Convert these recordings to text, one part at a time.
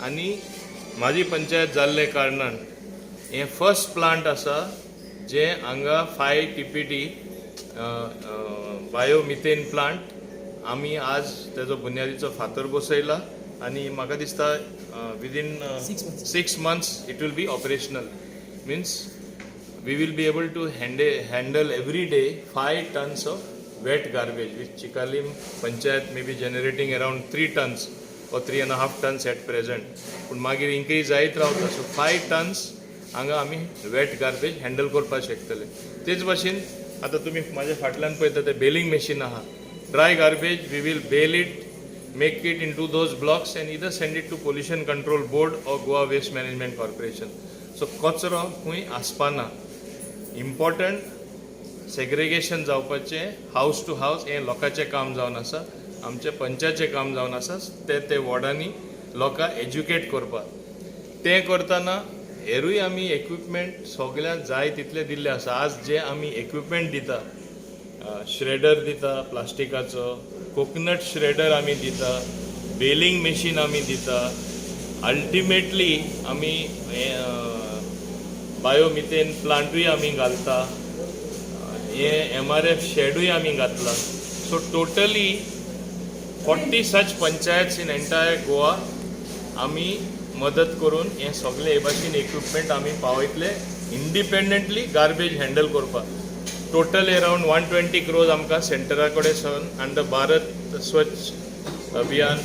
आनी माझी पंचायत जाल्ले कारणान हे फर्स्ट प्लांट आसा जे हांगा 5 TPD बायोमिथेन प्लांट आमी आज तेजो बुन्यादीचो फातर बसयला आनी म्हाका दिसता within 6 months it will be operational. Means we will be able to handle every day 5 tons of wet garbage, which Chikalim Panchayat may be generating around 3 tons or 3.5 tons at present. But magir increase जायत रावता. So 5 tons हांगा आमी wet garbage handle करपाक शकतले. तेच भाशेन आता तुम्ही माझ्या फाटल्यान पळयता ते बेलिंग मशीन आहा. Dry garbage we will bale it, make it into those blocks and either send it to Pollution Control Board or Goa Waste Management Corporation. So कचरो खूंय आसपाना. इम्पॉर्टंट सेग्रिगेशन जावपाचे हाऊस टू हाऊस हे लोकांचें काम जावन आसा. आमचे पंचायतचें काम जावन आसा ते वॉर्डांनी लोकांक एज्युकेट करपाक. तें करतना हेरूय आमी इक्विपमेंट सगळ्यांक जाय तितले दिल्ले आसा. आज जे आमी इक्विपमेंट दिता, श्रेडर दिता प्लास्टिकाचो, कोकोनट श्रेडर आमी दिता, बेलिंग मशीन आमी दिता, अल्टिमेटली आमी बायोमिथेन प्लांटूय आमी घालता, हे MRF शेडूय आमी घातला. So totally 40 such panchayat in entire Goa आमी मदत करून हे सगळे हे भाशेन इक्विपमेंट आमी पावयतले इंडिपेंडंटली गार्बेज हँडल करपाक. टोटल अराउंड 120 crores आमकां सेंटरा कडेन सावन अंडर भारत स्वच्छ अभियान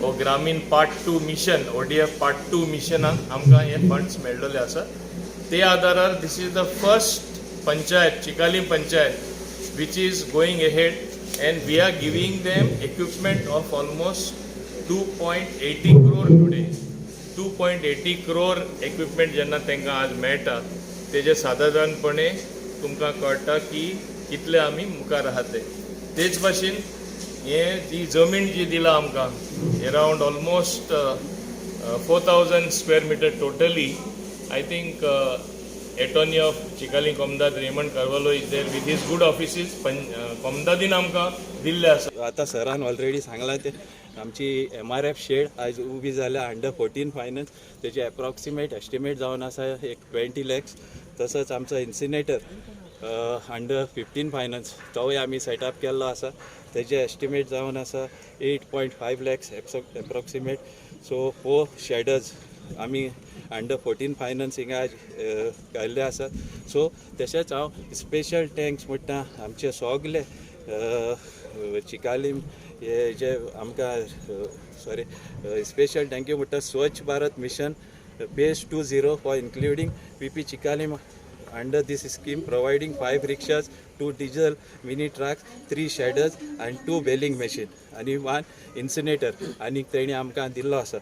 ओ ग्रामीण पार्ट 2 मिशन ODF पार्ट 2 मिशनाक आमकां हे फंड्स मेळ्ळले आसा. ते आदारार this is the first panchayat, Chicalim panchayat, which is going ahead and we are giving them equipment of almost 2.80 crore today. 2.80 crore equipment जेन्ना तांकां आज मेळटा तेजे सादारणपणे तुमकां कळटा की कितले आमी मुखार आहात ते. तेच भाशेन हे जी जमीन जी दिला आमकां around almost 4000 square meter totally. I think attorney of Chikalim Komdad Raymond Carvalho is there with his good offices. Komdadin आमकां दिल्ले आसा. आता सरान ऑलरेडी सांगला ते आमची MRF शेड आज उबी जाल्या अंडर 14 फायनान्स. त्याचे अप्रॉक्सिमेट एस्टिमेट जावन आसा एक 20 lakhs. तसंच आमचा इन्सिनेटर अंडर 15 फायनान्स तोय आमी सेटअप केल्लो आसा. त्याचे एस्टिमेट जावन आसा 8.5 lakhs अप्रॉक्सिमेट. सो 4 शेडर्स आमी अंडर 14 फायनान्स हिंगा घाल्ले आसात. सो तशेंच हांव स्पेशल टँक्स म्हणटा आमचे सगळे चिकालीम हे जे आमकां स्पेशल थँक्यू म्हणटा स्वच्छ Bharat mission phase 20 for including PP Chikalim under this scheme, providing 5 rickshaws, 2 diesel mini trucks, 3 shaders and 2 baling machine and 1 incinerator. आणि तेणी आमकां दिल्लो आसा.